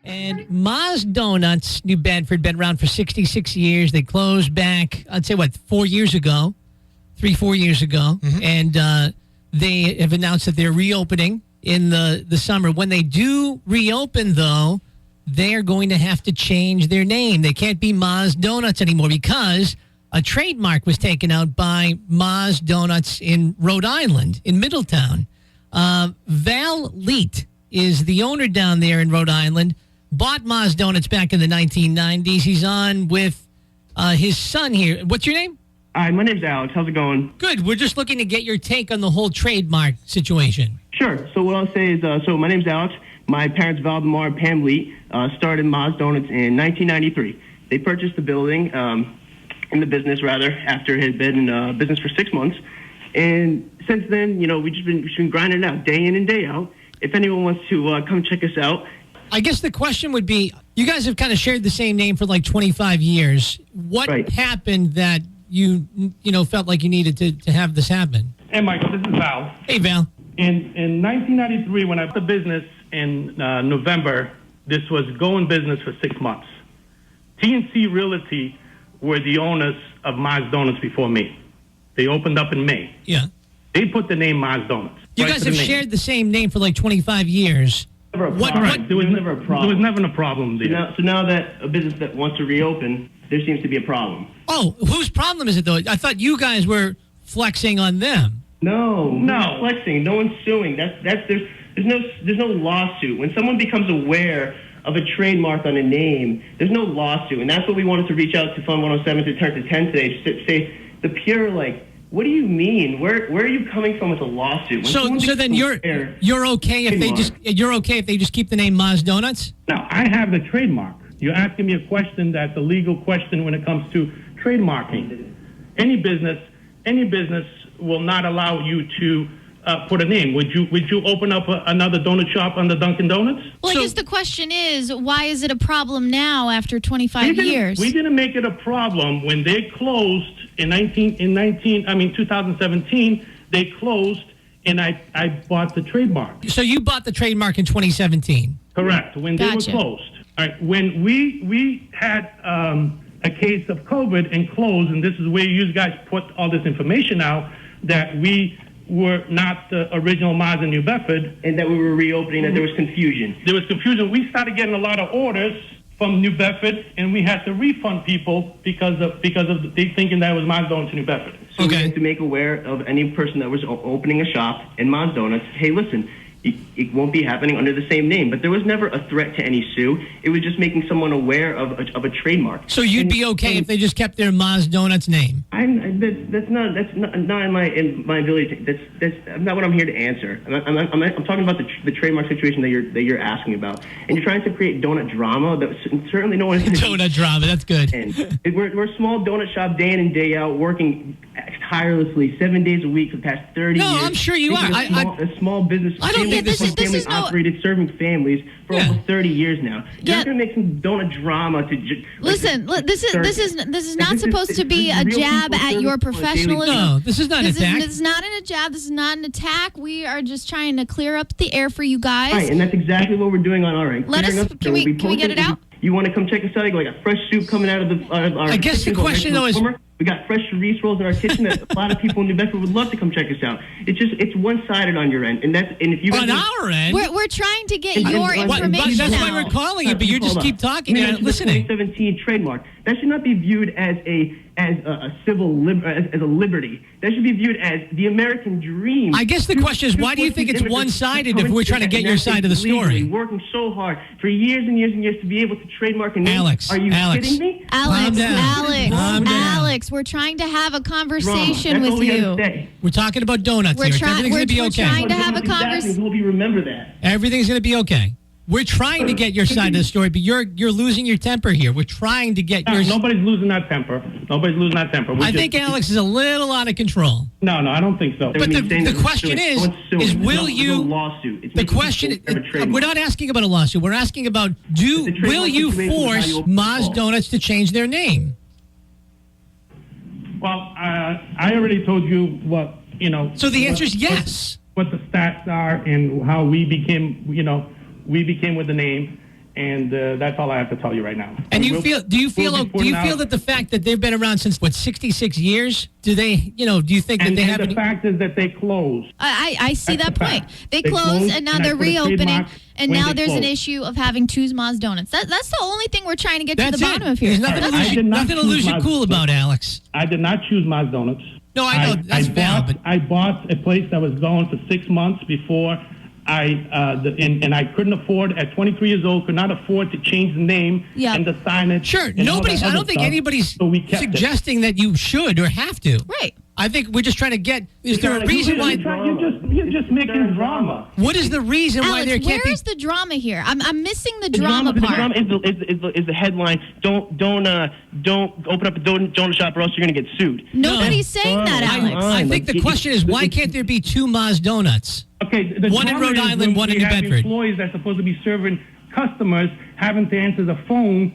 And Ma's Donuts, New Bedford, been around for 66 years. They closed back, I'd say, 4 years ago? 4 years ago. Mm-hmm. And they have announced that they're reopening in the summer. When they do reopen, though, they're going to have to change their name. They can't be Ma's Donuts anymore because a trademark was taken out by Ma's Donuts in Rhode Island, in Middletown. Val Leet is the owner down there in Rhode Island. Bought Ma's Donuts back in the 1990s. He's on with his son here. What's your name? Hi, my name's Alex. How's it going? Good. We're just looking to get your take on the whole trademark situation. Sure. So what I'll say is, so my name's Alex. My parents, Valdemar and Pam Leet, started Ma's Donuts in 1993. They purchased the building, in the business, rather, after it had been in business for 6 months. And since then, we've just been grinding it out day in and day out. If anyone wants to come check us out. I guess the question would be, you guys have kind of shared the same name for like 25 years. What happened that you felt like you needed to have this happen? Hey, Michael, this is Val. Hey, Val. In 1993, when I bought the business in November, this was going business for 6 months. TNC Realty were the owners of Ma's Donuts before me. They opened up in May. Yeah. They put the name Ma's Donuts. You guys have shared the same name for like 25 years. There was never a problem. There was never a problem there. So now that a business that wants to reopen, there seems to be a problem. Oh, whose problem is it, though? I thought you guys were flexing on them. No. Flexing. No one's suing. There's no lawsuit. When someone becomes aware of a trademark on a name, there's no lawsuit. And that's what we wanted to reach out to Fund 107 to turn to 10 today, to say the pure, what do you mean? Where are you coming from with a lawsuit? So then you're okay if they just keep the name Ma's Donuts? Now, I have the trademark. You're asking me a question that's a legal question when it comes to trademarking. Any business will not allow you to put a name. Would you open up another donut shop under Dunkin' Donuts? Well, I guess the question is, why is it a problem now after 25 years? We didn't make it a problem when they closed in 2017. They closed, and I bought the trademark. So you bought the trademark in 2017? Correct. When they were closed. All right. When we had a case of COVID and closed, and this is where you guys put all this information out, that we were not the original Ma's in New Bedford. And that we were reopening, that there was confusion. There was confusion. We started getting a lot of orders from New Bedford, and we had to refund people because of they thinking that it was Ma's Donuts in New Bedford. So we had to make aware of any person that was opening a shop in Ma's Donuts, hey, listen, it won't be happening under the same name. But there was never a threat to any sue. It was just making someone aware of a trademark. So you'd be okay if they just kept their Ma's Donuts name? That's not in my ability. That's not what I'm here to answer. I'm talking about the trademark situation that you're asking about, and you're trying to create donut drama. That certainly no one. Donut drama. That's good. And we're a small donut shop, day in and day out, working tirelessly 7 days a week for the past 30 years. No, I'm sure you are. A small business. I don't think this is operated, serving families for almost 30 years now. You're not going to make some donut drama to listen. This is not supposed to be a jab at your professionalism. No, this is not an attack. This is not a jab. This is not an attack. We are just trying to clear up the air for you guys. Right, and that's exactly what we're doing on our end. Can we get it out? You want to come check us out? I got fresh soup coming out of our I guess the question, though, is... We got fresh chorizo rolls in our kitchen that a lot of people in New Bedford would love to come check us out. It's one-sided on your end, and if you on our end, we're trying to get your information. That's why we're calling you, but you just keep talking and listening. 2017 trademark that should not be viewed as a civil as a liberty. That should be viewed as the American dream. I guess the question is, why do you think it's one-sided if we're trying to get your side of the story? Working so hard for years and years and years to be able to trademark a name. Alex, are you kidding me? Alex, we're trying to have a conversation with you. We're talking about donuts here. Everything's going to be okay. We're trying to have a conversation. Hope you remember that. Everything's going to be okay. We're trying to get your side of the story, but you're losing your temper here. We're trying to get your... Nobody's losing that temper. I think Alex is a little out of control. No, I don't think so. But the question is will you... lawsuit. The question... We're not asking about a lawsuit. We're asking about, will you force Ma's Donuts to change their name? Well, I already told you what, So the answer is yes. What the stats are and how we became with the name. And that's all I have to tell you right now. And do you feel that the fact that they've been around since 66 years, do they, do you think that they have the fact is that they closed. I see that point. They closed and now they're reopening, and now there's an issue of having two Maz Donuts. That's the only thing we're trying to get to the bottom of here. There's nothing to lose your cool about, Alex. I did not choose Maz Donuts. No, I know that's valid. I bought a place that was going for 6 months before and I couldn't afford, at 23 years old, could not afford to change the name and the signage. Sure. I don't think anybody's suggesting that you should or have to. Right. I think we're just trying to get, is there a reason why? You're just making drama. What is the reason why there can't be? Where's the drama here? I'm missing the drama part. The drama is the headline. Don't open up a donut shop or else you're going to get sued. Nobody's saying that, Alex. I think the question is, why can't there be two Maz Donuts? Okay, one in Rhode Island, one in New Bedford. Employees that are supposed to be serving customers having to answer the phone,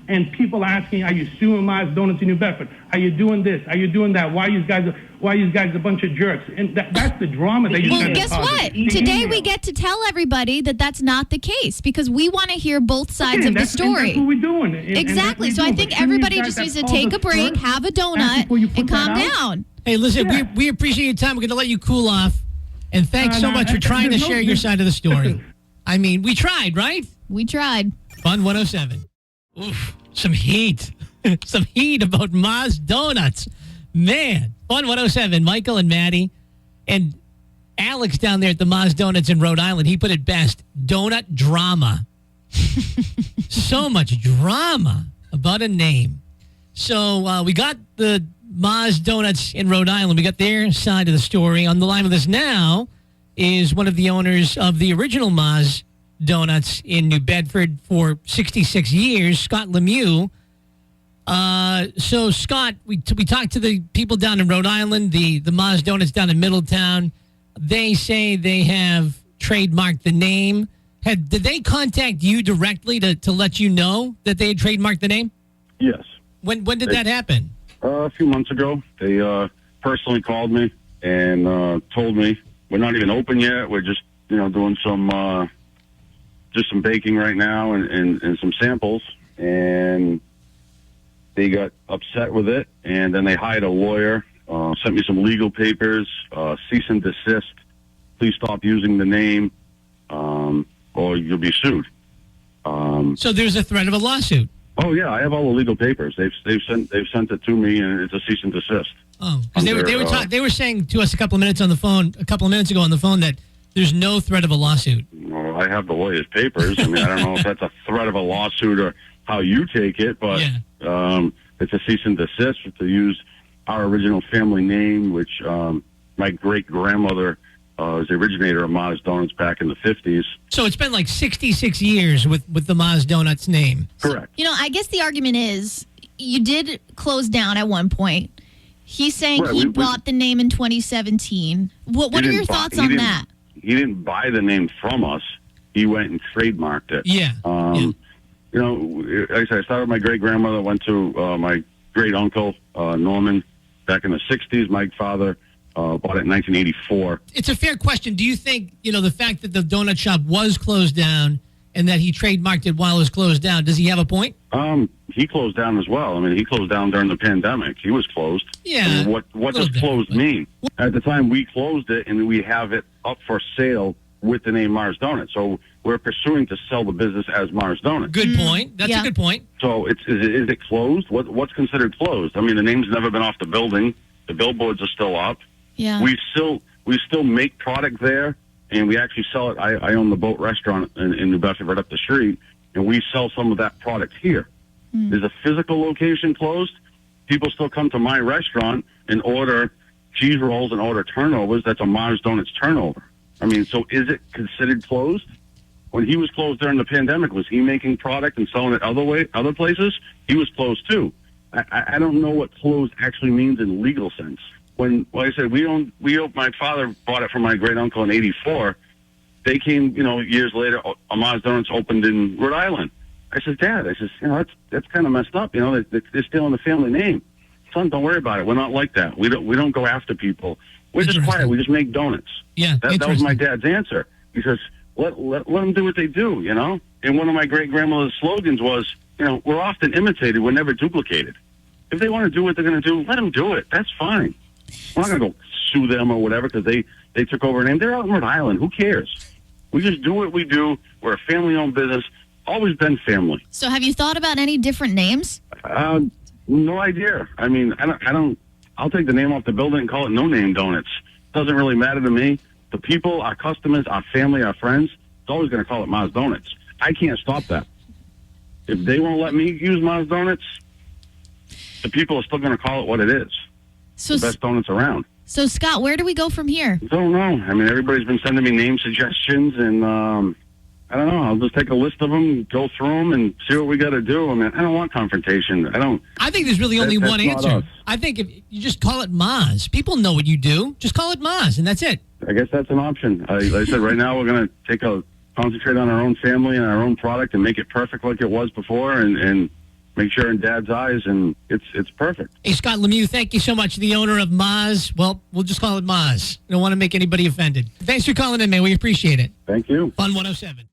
and people asking, "Are you suing Maz Donuts in New Bedford? Are you doing this? Are you doing that? Why you guys a bunch of jerks?" And that's the drama that you. Well, guess what? Today we get to tell everybody that that's not the case because we want to hear both sides of the story. That's what we're doing. Exactly. So I think everybody just needs to take a break, have a donut, and calm down. Hey, listen, we appreciate your time. We're going to let you cool off. And thanks so much for trying to share your side of the story. I mean, we tried, right? We tried. Fun 107. Oof, some heat. Some heat about Maz Donuts. Man. Fun 107, Michael and Maddie. And Alex down there at the Maz Donuts in Rhode Island, he put it best. Donut drama. So much drama about a name. So we got the Maz Donuts in Rhode Island. We got their side of the story. On the line with us now is one of the owners of the original Maz Donuts in New Bedford for 66 years, Scott Lemieux. So, Scott, we talked to the people down in Rhode Island, the Maz Donuts down in Middletown. They say they have trademarked the name. Did they contact you directly to let you know that they had trademarked the name? Yes. When did that happen? A few months ago. They personally called me and told me we're not even open yet. We're just doing some baking right now and some samples. And they got upset with it, and then they hired a lawyer, sent me some legal papers, cease and desist. Please stop using the name, or you'll be sued. So there's a threat of a lawsuit. Oh yeah, I have all the legal papers. They've sent it to me, and it's a cease and desist. Oh, because they were saying to us a couple of minutes ago on the phone that there's no threat of a lawsuit. Well, I have the lawyer's papers. I mean, I don't know if that's a threat of a lawsuit or how you take it, but it's a cease and desist to use our original family name, which my great-grandmother was the originator of Maz Donuts back in the 50s. So it's been like 66 years with the Maz Donuts name. Correct. I guess the argument is you did close down at one point. He's saying he bought the name in 2017. What are your thoughts on that? He didn't buy the name from us. He went and trademarked it. Yeah. Like I said, I started with my great-grandmother, went to my great-uncle, Norman, back in the 60s. My father bought it in 1984. It's a fair question. Do you think, the fact that the donut shop was closed down and that he trademarked it while it was closed down, does he have a point? He closed down as well. I mean, he closed down during the pandemic. He was closed. Yeah. I mean, what does closed mean? At the time, we closed it, and we have it up for sale with the name Mars Donuts. So we're pursuing to sell the business as Mars Donuts. Good point. That's a good point. So is it closed? What's considered closed? I mean, the name's never been off the building. The billboards are still up. Yeah. We still make product there, and we actually sell it. I own the Boat Restaurant in New Bedford right up the street, and we sell some of that product here. There's a physical location closed. People still come to my restaurant and order cheese rolls and order turnovers. That's a Mars Donuts turnover. I mean, so is it considered closed? When he was closed during the pandemic, was he making product and selling it other places? He was closed too. I don't know what closed actually means in legal sense. Like I said, my father bought it from my great uncle in '84. They came, years later. Maz Donuts opened in Rhode Island. I said, Dad, that's kind of messed up. They're stealing the family name. Son, don't worry about it. We're not like that. We don't go after people. We're just quiet. We just make donuts. Yeah, that was my dad's answer. He says, let them do what they do, you know? And one of my great-grandmother's slogans was, you know, we're often imitated, we're never duplicated. If they want to do what they're going to do, let them do it. That's fine. We're not going to go sue them or whatever because they took over a name. They're out in Rhode Island. Who cares? We just do what we do. We're a family-owned business. Always been family. So have you thought about any different names? No idea. I mean, I'll take the name off the building and call it No Name Donuts. Doesn't really matter to me. The people, our customers, our family, our friends, it's always going to call it Ma's Donuts. I can't stop that. If they won't let me use Ma's Donuts, the people are still going to call it what it is. So, the best donuts around. So, Scott, where do we go from here? I don't know. I mean, everybody's been sending me name suggestions, and I don't know. I'll just take a list of them, go through them, and see what we got to do. I mean, I don't want confrontation. I think there's really only one that's answer. not us. I think if you just call it Ma's. People know what you do. Just call it Ma's, and that's it. I guess that's an option. Like I said, right now we're going to concentrate on our own family and our own product and make it perfect like it was before, and make sure in Dad's eyes, and it's perfect. Hey, Scott Lemieux, thank you so much. The owner of Ma's. Well, we'll just call it Ma's. I don't want to make anybody offended. Thanks for calling in, man. We appreciate it. Thank you. Fun 107.